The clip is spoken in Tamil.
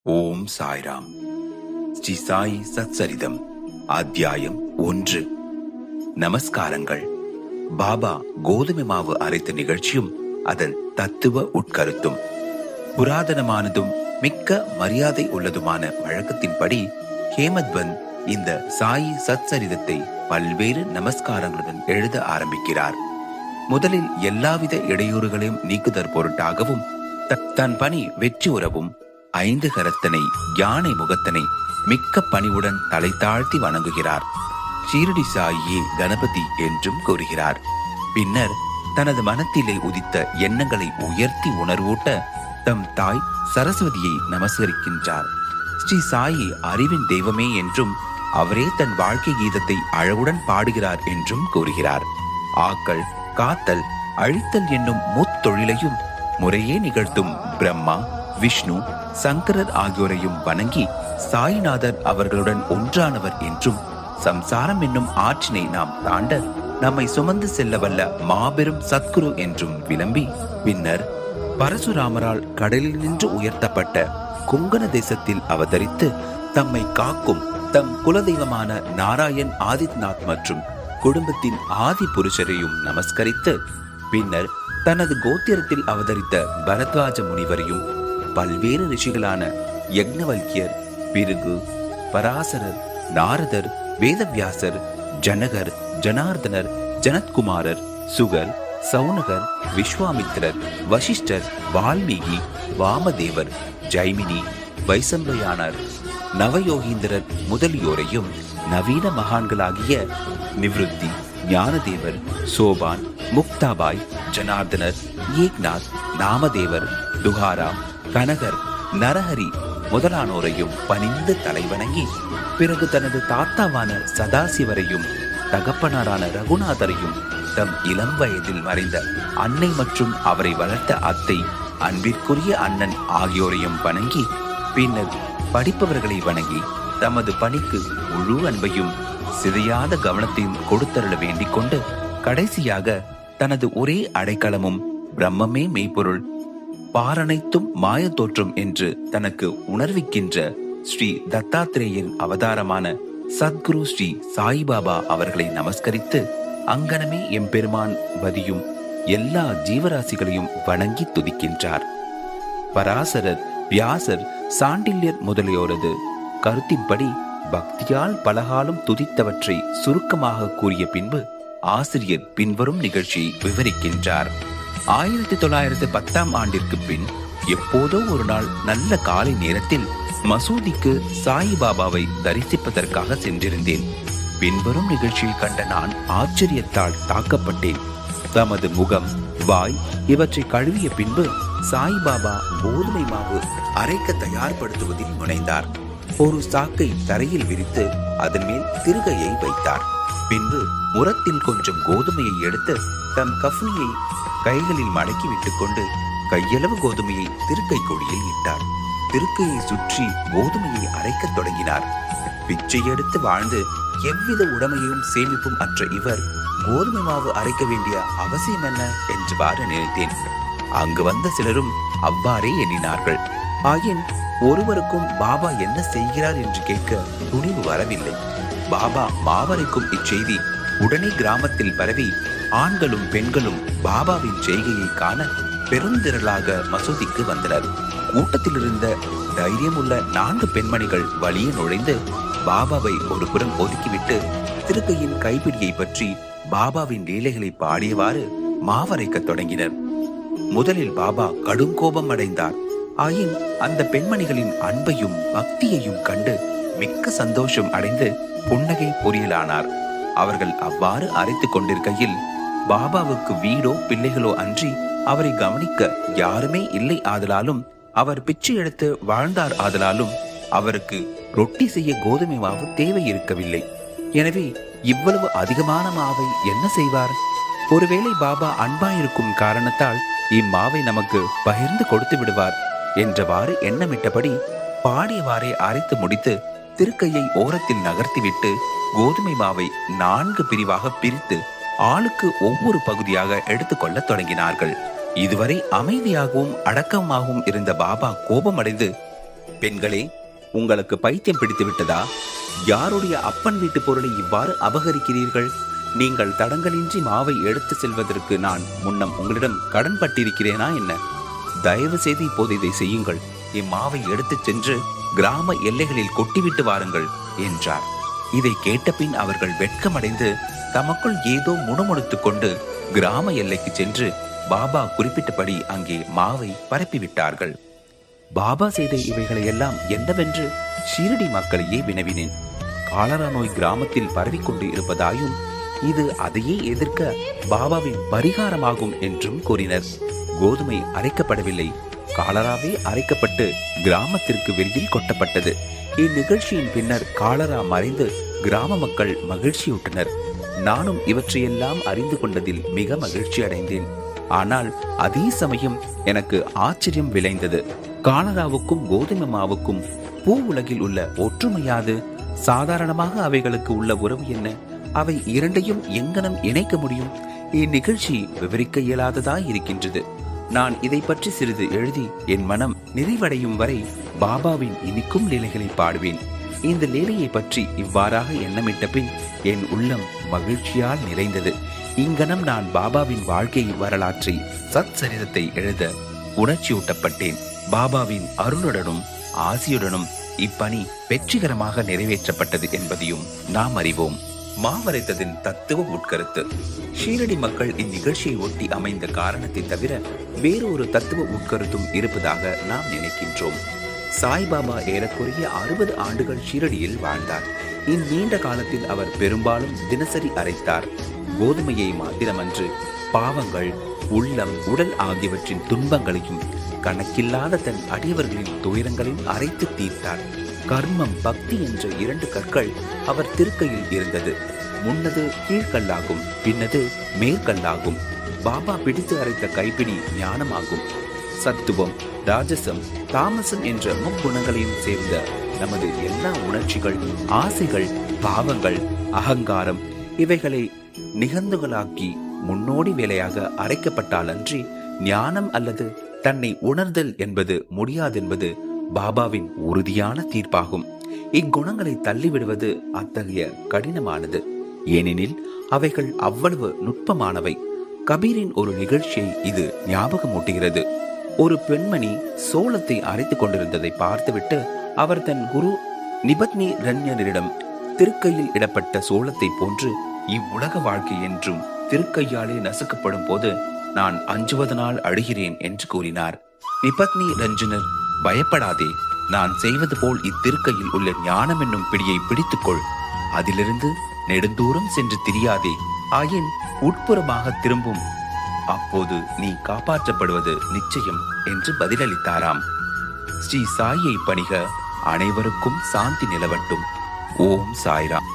ஓம் சாய்ராம். ஸ்ரீ சாயி சச்சரிதம் அத்தியாயம் 1. நமஸ்காரங்கள். பாபா கோதுமை மாவு அரைத்த நிகழ்ச்சியும் அதன் தத்துவ உட்கருத்தும். புராதனமானதும் மிக்க மரியாதை உள்ளதுமான வழக்கத்தின்படி ஹேமத்வந்த் இந்த சாயி சச்சரிதத்தை பல்வேறு நமஸ்காரங்களுடன் எழுத ஆரம்பிக்கிறார். முதலில் எல்லாவித இடையூறுகளையும் நீக்குதற் பொருட்டாகவும் தன் பணி வெற்றி உறவும் 5 கரத்தனை யானை முகத்தனை மிக்க பணிவுடன் தலை தாழ்த்தி வணங்குகிறார். ஷீரடி சாயியே கணபதி என்றும் கூறுகிறார். பின்னர் தனது மனத்திலே உதித்த எண்ணங்களை உயர்த்தி உணர்வூட்ட தம் தாய் சரஸ்வதியை நமஸ்கரிக்கின்றார். ஸ்ரீ சாயி அறிவின் தெய்வமே என்றும் அவரே தன் வாழ்க்கை கீதத்தை அழகுடன் பாடுகிறார் என்றும் கூறுகிறார். ஆக்கல், காத்தல், அழித்தல் என்னும் முத்தொழிலையும் முறையே நிகழ்த்தும் பிரம்மா, விஷ்ணு, சங்கரர் ஆகியோரையும் வணங்கி சாய்நாதர் அவர்களுடன் ஒன்றானவர் என்றும் சம்சாரம் என்னும் ஆற்றினை நாம் தாண்ட நம்மை சுமந்து செல்ல வல்ல மாபெரும் சத்குரு என்றும் விளம்பி பின்னர் பரசுராமரால் கடலில் நின்று உயர்த்தப்பட்ட கொங்கண தேசத்தில் அவதரித்து தம்மை காக்கும் தம் குலதெய்வமான நாராயண் ஆதித்யநாத் மற்றும் குடும்பத்தின் ஆதி புருஷரையும் நமஸ்கரித்து பின்னர் தனது கோத்திரத்தில் அவதரித்த பரத்வாஜ முனிவரையும் பல்வேறு ரிஷிகளான யக்ஞவல்கியர், பிருகு, பராசரர், நாரதர், வேதவியாசர், ஜனகர், ஜனார்தனர், ஜனத்குமாரர், சுகர், சௌனகர், விஸ்வாமித்திரர், வசிஷ்டர், வால்மீகி, வாமதேவர், ஜைமினி, வைசம்பயானர், நவயோகீந்திரர் முதலியோரையும் நவீன மகான்களாகிய நிவ்ருத்தி, ஞானதேவர், சோபான், முக்தாபாய், ஜனார்தனர், ஏக்நாத், நாமதேவர், துகாராம், கனகர், நரஹரி முதலானோரையும் பணிந்து தலைவணங்கி பிறகு தனது தாத்தாவான சதாசிவரையும் தகப்பனாரான ரகுநாதரையும் தம் இளம் வயதில் மறைந்த அன்னை மற்றும் அவரை வளர்த்த அத்தை, அன்பிற்குரிய அண்ணன் ஆகியோரையும் வணங்கி பின்னர் படிப்பவர்களை வணங்கி தமது பணிக்கு முழு அன்பையும் சிதையாத கவனத்தையும் கொடுத்தருள வேண்டிக் கொண்டு கடைசியாக தனது ஒரே அடைக்கலமும் பிரம்மமே மெய்ப்பொருள், பாரனைத்தும் மாய தோற்றம் என்று தனக்கு உணர்விக்கின்ற ஸ்ரீ தத்தாத்திரேயன் அவதாரமான சத்குரு ஸ்ரீ சாய்பாபா அவர்களை நமஸ்கரித்து அங்கனமே எம்பெருமான் வதியும் எல்லா ஜீவராசிகளையும் வணங்கி துதிக்கின்றார். பராசரர், வியாசர், சாண்டில்யர் முதலியோரது கருத்தின்படி பக்தியால் பலகாலம் துதித்தவற்றை சுருக்கமாக கூறிய பின்பு ஆசிரியர் பின்வரும் நிகழ்ச்சியை விவரிக்கின்றார். 1910ஆம் ஆண்டிற்கு பின் எப்போதோ ஒரு நாள் நல்ல காலை நேரத்தில் மசூதிக்கு சாயிபாபாவை தரிசிப்பதற்காக சென்றிருந்தேன். பின்வரும் நிகழ்ச்சியை கண்ட நான் ஆச்சரியத்தால் தாக்கப்பட்டேன். தமது முகம், வாய் இவற்றை கழுவிய பின்பு சாய்பாபா கோதுமை மாவு அரைக்க தயார்படுத்துவதில் முனைந்தார். ஒரு சாக்கை தரையில் விரித்து அதன் மேல் திருகையை வைத்தார். பின்பு முரத்தில் கொஞ்சம் கோதுமையை எடுத்து தம் கஃனியை கைகளில் மடக்கி விட்டுக் கொண்டு கையளவு கோதுமையை திருக்கை கொடியில் இட்டார். திருக்கையை சுற்றி கோதுமையை அரைக்கத் தொடங்கினார். பிச்சை எடுத்து வாழ்ந்து எவ்வித உடைமையும் சேமிப்பும் அற்ற இவர் கோதுமை மாவு அரைக்க வேண்டிய அவசியம் என்ன என்றுவாறு நினைத்தேன். அங்கு வந்த சிலரும் அவ்வாறே எண்ணினார்கள். ஆயின் ஒருவருக்கும் பாபா என்ன செய்கிறார் என்று கேட்க துணிவு வரவில்லை. பாபா மாவரைக்கும் இச்செய்தி உடனே கிராமத்தில் பரவி ஆண்களும் பெண்களும் பாபாவின் செய்கையை காண பெருந்திரளாக மசூதிக்கு வந்தனர். கூட்டத்தில் இருந்த தைரியம் உள்ள 4 பெண்மணிகள் வழியே நுழைந்து பாபாவை ஒரு புறம் ஒதுக்கிவிட்டு திருக்கையின் கைப்பிடியை பற்றி பாபாவின் லீலைகளை பாடியவாறு மாவரைக்க தொடங்கினர். முதலில் பாபா கடும் கோபம் அடைந்தார். ஆயின் அந்த பெண்மணிகளின் அன்பையும் பக்தியையும் கண்டு மிக்க சந்தோஷம் அடைந்து புன்னகை பொரியலானார். அவர்கள் அவ்வாறு அரைத்துக் கொண்டிருக்கையில் பாபாவுக்கு வீடோ பிள்ளைகளோ அன்றி அவரை கவனிக்க யாருமே இல்லை ஆதலாலும் அவர் பிச்சை எடுத்து வாழ்ந்தார் ஆதலாலும் அவருக்கு ரொட்டி செய்ய கோதுமை மாவு தேவை இருக்கவில்லை. எனவே இவ்வளவு அதிகமான மாவை என்ன செய்வார்? ஒருவேளை பாபா அன்பாயிருக்கும் காரணத்தால் இம்மாவை நமக்கு பகிர்ந்து கொடுத்து விடுவார் என்றவாறு எண்ணமிட்டபடி பாடியவாறே அரைத்து முடித்து திருக்கையை ஓரத்தில் நகர்த்திவிட்டு கோதுமை மாவை 4 பிரிவாக பிரித்து ஆளுக்கு ஒவ்வொரு பகுதியாக எடுத்துக்கொள்ள தொடங்கினார்கள். இதுவரை அமைதியாகவும் அடக்கமாகவும் இருந்த பாபா கோபமடைந்து பெண்களே, உங்களுக்கு பைத்தியம் பிடித்து விட்டதா? யாருடைய அப்பன் வீட்டு பொருளை இவ்வாறு அபகரிக்கிறீர்கள்? நீங்கள் தடங்களின்றி மாவை எடுத்து செல்வதற்கு நான் முன்னம் உங்களிடம் கடன் பட்டிருக்கிறேனா என்ன? தயவு செய்து இப்போது இதை செய்யுங்கள். இம்மாவை எடுத்துச் சென்று கிராம எல்லைகளில் கொட்டிவிட்டு வாருங்கள் என்றார். இதை கேட்டபின் அவர்கள் வெட்கமடைந்து தமக்குள் ஏதோ முணுமுணுத்துக் கொண்டு கிராம எல்லைக்கு சென்று பாபா குறிப்பிட்டபடி அங்கே மாவை பரப்பிவிட்டார்கள். பாபா செய்த இவைகளை எல்லாம் என்னவென்று ஷீரடி மக்களையே வினவினேன். காலரா நோய் கிராமத்தில் பரவிக்கொண்டு இருப்பதாயும் இது அதையே எதிர்க்க பாபாவின் பரிகாரமாகும் என்றும் கூறினர். கோதுமை அரைக்கப்படவில்லை, காலராவே அரைக்கப்பட்டு கிராமத்திற்கு வெளியில் கொட்டப்பட்டது. இந்நிகழ்ச்சியின் பின்னர் காலரா மறைந்து கிராம மக்கள் மகிழ்ச்சியூட்டனர். நானும் இவற்றையெல்லாம் அறிந்து கொண்டதில் மிக மகிழ்ச்சி அடைந்தேன். ஆனால் அதே சமயம் எனக்கு ஆச்சரியம் விளைந்தது. காலராவுக்கும் கோதுமை மாவுக்கும் பூ உலகில் உள்ள ஒற்றுமையாது? சாதாரணமாக அவைகளுக்கு உள்ள உறவு என்ன? அவை இரண்டையும் எங்கனம் இணைக்க முடியும்? இந்நிகழ்ச்சி விவரிக்க இயலாததாய் இருக்கின்றது. நான் இதை பற்றி சிறிது எழுதி என் மனம் நிறைவடையும் வரை பாபாவின் இனிக்கும் லீலைகளை பாடுவேன். இந்த லீலையை பற்றி இவ்வாறாக எண்ணமிட்ட பின் என் உள்ளம் மகிழ்ச்சியால் நிறைந்தது. இங்கனம் நான் பாபாவின் வாழ்க்கை வரலாற்றை சச்சரிதத்தை எழுத உணர்ச்சியூட்டப்பட்டேன். பாபாவின் அருளுடனும் ஆசியுடனும் இப்பணி வெற்றிகரமாக நிறைவேற்றப்பட்டது என்பதையும் நாம் அறிவோம். மாவரைத்ததின் தத்துவ உட்கருத்து. ஷீரடி மக்கள் இந்நிகழ்ச்சியை ஒட்டி அமைந்த காரணத்தை தவிர வேறு ஒரு தத்துவ உட்கருத்தும் இருப்பதாக நாம் நினைக்கின்றோம். சாய்பாபா ஏறக்குறைய 60 ஆண்டுகள் ஷீரடியில் வாழ்ந்தார். இந்நீண்ட காலத்தில் அவர் பெரும்பாலும் தினசரி அரைத்தார். கோதுமையை மாத்திரமன்று, பாவங்கள், உள்ளம், உடல் ஆகியவற்றின் துன்பங்களையும் கணக்கில்லாத தன் அடியவர்களின் துயரங்களையும் அரைத்து தீர்த்தார். கர்மம், பக்தி என்ற 2 கற்கள் அவர் திருக்கையில் இருந்தது. முன்னது கீழ்கல்லாகும், பின்னது மேற்கல்லாகும். பாபா பிடித்து அரைத்த கைப்பிடி ஞானமாகும். சத்துவம், ராஜசம், தாமசம் என்ற முக்குணங்களையும் சேர்ந்த நமது எல்லா உணர்ச்சிகள், ஆசைகள், பாவங்கள், அகங்காரம் இவைகளை நிகழ்ந்துகளாக்கி முன்னோடி வேலையாக அரைக்கப்பட்டாலன்றி ஞானம் அல்லது தன்னை உணர்தல் என்பது முடியாதென்பது பாபாவின் உறுதியான தீர்ப்பாகும். இக்குணங்களை தள்ளிவிடுவது அத்தகைய கடினமானது. ஏனெனில் அவைகள் அவ்வளவு நுட்பமானவை. கபீரின் ஒரு நிகழ்ச்சியை இது ஞாபகமூட்டுகிறது. ஒரு பெண்மணி சோளத்தை அரைத்துக் கொண்டிருந்ததை பார்த்துவிட்டு அவர் தன் குரு நிபத்னி ரன்யரிடம், திருக்கையில் இடப்பட்ட சோளத்தை போன்று இவ்வுலக வாழ்க்கை என்றும் திருக்கையாலே நசுக்கப்படும் போது நான் அஞ்சுவதனால் அழுகிறேன் என்று கூறினார். நிபத்னி ரஞ்சனர், பயப்படாதே, நான் செய்வது போல் இத்திருக்கையில் உள்ள ஞானம் என்னும் பிடியை பிடித்துக்கொள். அதிலிருந்து நெடுந்தூரம் சென்று திரியாதே, ஆயின் உட்புறமாக திரும்பும். அப்போது நீ காப்பாற்றப்படுவது நிச்சயம் என்று பதிலளித்தாராம். ஸ்ரீ சாயை பணிக. அனைவருக்கும் சாந்தி நிலவட்டும். ஓம் சாய்ராம்.